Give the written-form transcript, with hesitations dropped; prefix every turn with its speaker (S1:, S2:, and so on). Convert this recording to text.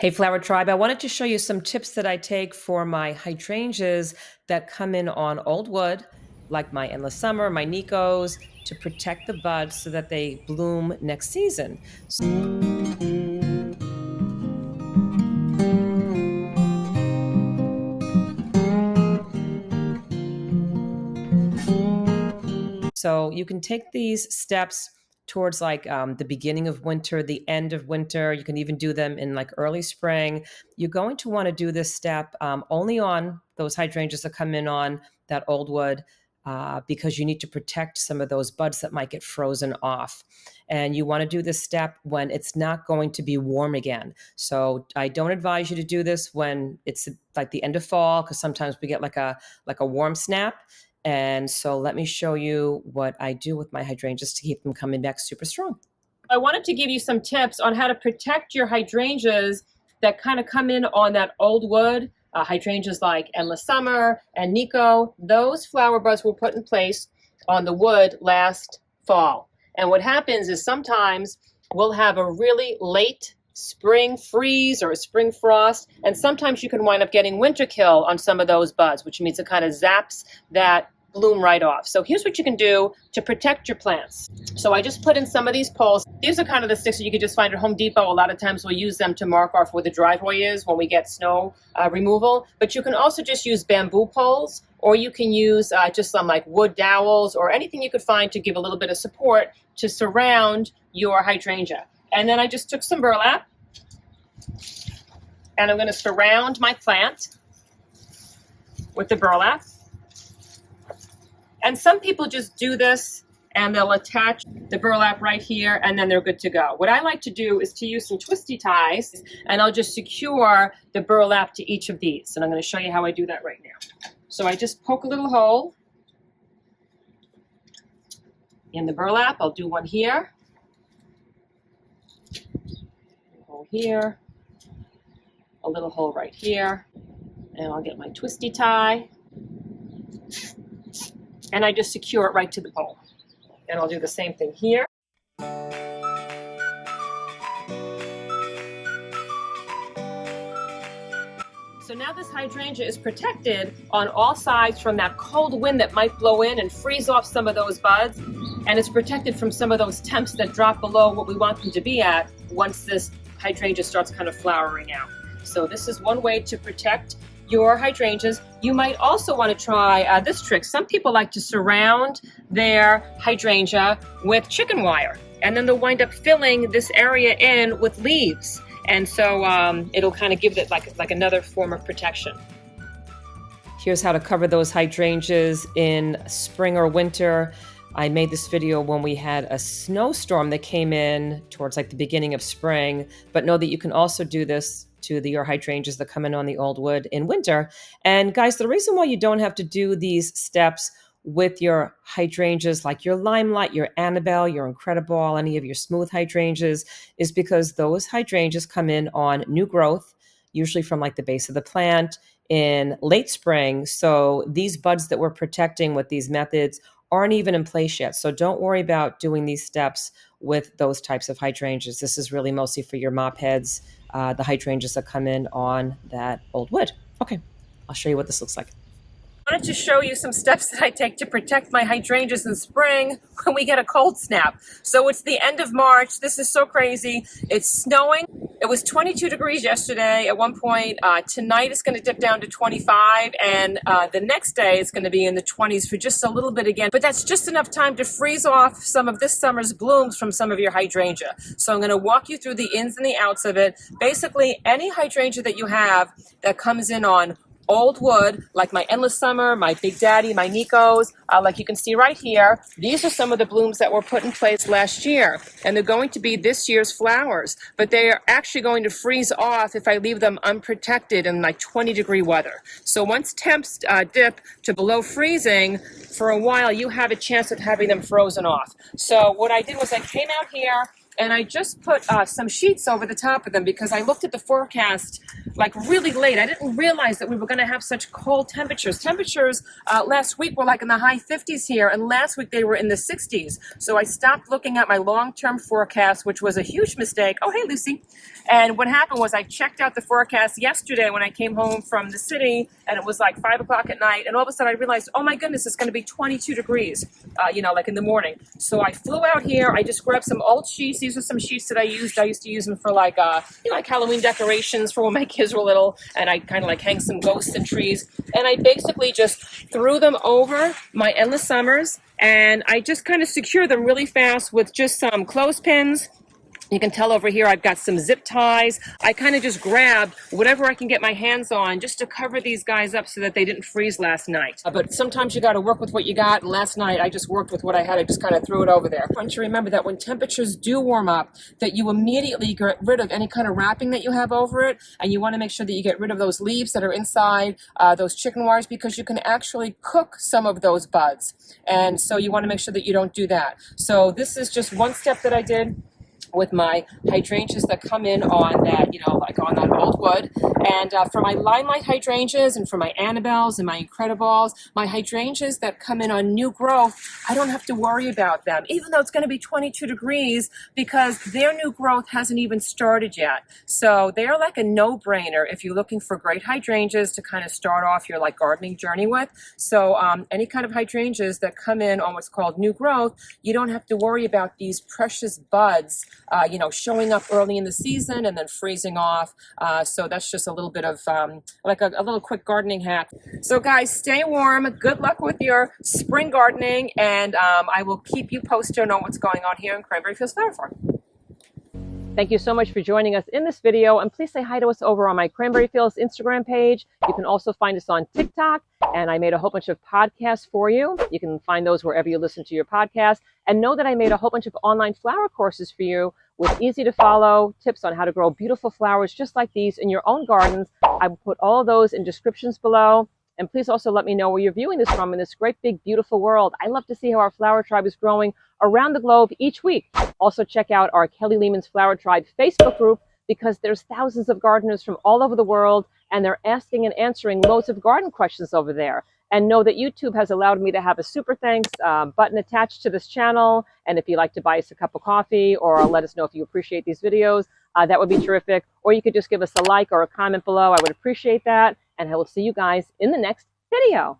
S1: Hey Flower Tribe, I wanted to show you some tips that I take for my hydrangeas that come in on old wood, like my Endless Summer, my Nikos, to protect the buds so that they bloom next season. So you can take these steps towards like the beginning of winter, the end of winter. You can even do them in like early spring. You're going to want to do this step only on those hydrangeas that come in on that old wood because you need to protect some of those buds that might get frozen off. And you want to do this step when it's not going to be warm again. So I don't advise you to do this when it's like the end of fall, because sometimes we get like a warm snap. And so let me show you what I do with my hydrangeas to keep them coming back super strong. I wanted to give you some tips on how to protect your hydrangeas that kind of come in on that old wood. Hydrangeas like Endless Summer and Nico, those flower buds were put in place on the wood last fall. And what happens is sometimes we'll have a really late spring freeze or a spring frost, and sometimes you can wind up getting winter kill on some of those buds, which means it kind of zaps that bloom right off. So here's what you can do to protect your plants. So I just put in some of these poles. These are kind of the sticks that you can just find at Home Depot. A lot of times we'll use them to mark off where the driveway is when we get snow removal, but you can also just use bamboo poles, or you can use just some like wood dowels or anything you could find to give a little bit of support to surround your hydrangea. And then I just took some burlap and I'm going to surround my plant with the burlap. And some people just do this and they'll attach the burlap right here and then they're good to go. What I like to do is to use some twisty ties, and I'll just secure the burlap to each of these. And I'm going to show you how I do that right now. So I just poke a little hole in the burlap. I'll do one here, a hole here, a little hole right here, and I'll get my twisty tie. And I just secure it right to the pole. And I'll do the same thing here. So now this hydrangea is protected on all sides from that cold wind that might blow in and freeze off some of those buds. And it's protected from some of those temps that drop below what we want them to be at once this hydrangea starts kind of flowering out. So this is one way to protect your hydrangeas. You might also want to try this trick. Some people like to surround their hydrangea with chicken wire, and then they'll wind up filling this area in with leaves. And so it'll kind of give it like another form of protection. Here's how to cover those hydrangeas in spring or winter. I made this video when we had a snowstorm that came in towards like the beginning of spring, but know that you can also do this to your hydrangeas that come in on the old wood in winter. And guys, the reason why you don't have to do these steps with your hydrangeas like your Limelight, your Annabelle, your Incredible, any of your smooth hydrangeas is because those hydrangeas come in on new growth, usually from like the base of the plant in late spring. So these buds that we're protecting with these methods aren't even in place yet. So don't worry about doing these steps with those types of hydrangeas. This is really mostly for your mop heads, the hydrangeas that come in on that old wood. Okay, I'll show you what this looks like. I wanted to show you some steps that I take to protect my hydrangeas in spring when we get a cold snap. So it's the end of March. This is so crazy. It's snowing. It was 22 degrees yesterday at one point. Tonight it's going to dip down to 25, and the next day it's going to be in the 20s for just a little bit again. But that's just enough time to freeze off some of this summer's blooms from some of your hydrangea. So I'm going to walk you through the ins and the outs of it. Basically, any hydrangea that you have that comes in on old wood, like my Endless Summer, my Big Daddy, my Nikos, like you can see right here, these are some of the blooms that were put in place last year, and they're going to be this year's flowers, but they are actually going to freeze off if I leave them unprotected in like 20-degree weather. So once temps dip to below freezing, for a while you have a chance of having them frozen off. So what I did was I came out here and I just put some sheets over the top of them because I looked at the forecast like really late. I didn't realize that we were going to have such cold temperatures. Temperatures last week were like in the high 50s here, and last week they were in the 60s. So I stopped looking at my long-term forecast, which was a huge mistake. Oh, hey, Lucy. And what happened was I checked out the forecast yesterday when I came home from the city, and it was like 5 o'clock at night, and all of a sudden I realized, oh my goodness, it's going to be 22 degrees, like in the morning. So I flew out here. I just grabbed some old sheets. These are some sheets that I used. I used to use them for like Halloween decorations for when my kids were little, and I kind of like hang some ghosts and trees. And I basically just threw them over my endless summers, and I just kind of secure them really fast with just some clothespins. You can tell over here I've got some zip ties. I kind of just grabbed whatever I can get my hands on just to cover these guys up so that they didn't freeze last night. But sometimes you got to work with what you got. And last night I just worked with what I had. I just kind of threw it over there. I want you to remember that when temperatures do warm up, that you immediately get rid of any kind of wrapping that you have over it. And you want to make sure that you get rid of those leaves that are inside those chicken wires, because you can actually cook some of those buds. And so you want to make sure that you don't do that. So this is just one step that I did with my hydrangeas that come in on that, like on that old wood. And for my limelight hydrangeas and for my Annabelles and my Incredibles, my hydrangeas that come in on new growth, I don't have to worry about them, even though it's going to be 22 degrees, because their new growth hasn't even started yet. So they're like a no-brainer if you're looking for great hydrangeas to kind of start off your like gardening journey with. So any kind of hydrangeas that come in on what's called new growth, you don't have to worry about these precious buds showing up early in the season and then freezing off. So that's just a little bit of like a little quick gardening hack. So guys, stay warm. Good luck with your spring gardening, and I will keep you posted on what's going on here in Cranberry Fields Flower Farm. Thank you so much for joining us in this video, and please say hi to us over on my Cranberry Fields Instagram page. You can also find us on TikTok, and I made a whole bunch of podcasts for you. You can find those wherever you listen to your podcast, and know that I made a whole bunch of online flower courses for you with easy to follow tips on how to grow beautiful flowers just like these in your own gardens. I will put all of those in descriptions below. And please also let me know where you're viewing this from in this great, big, beautiful world. I love to see how our flower tribe is growing around the globe each week. Also check out our Kelly Lehman's Flower Tribe Facebook group, because there's thousands of gardeners from all over the world, and they're asking and answering loads of garden questions over there. And know that YouTube has allowed me to have a super thanks button attached to this channel. And if you'd like to buy us a cup of coffee or let us know if you appreciate these videos, that would be terrific. Or you could just give us a like or a comment below. I would appreciate that. And I will see you guys in the next video.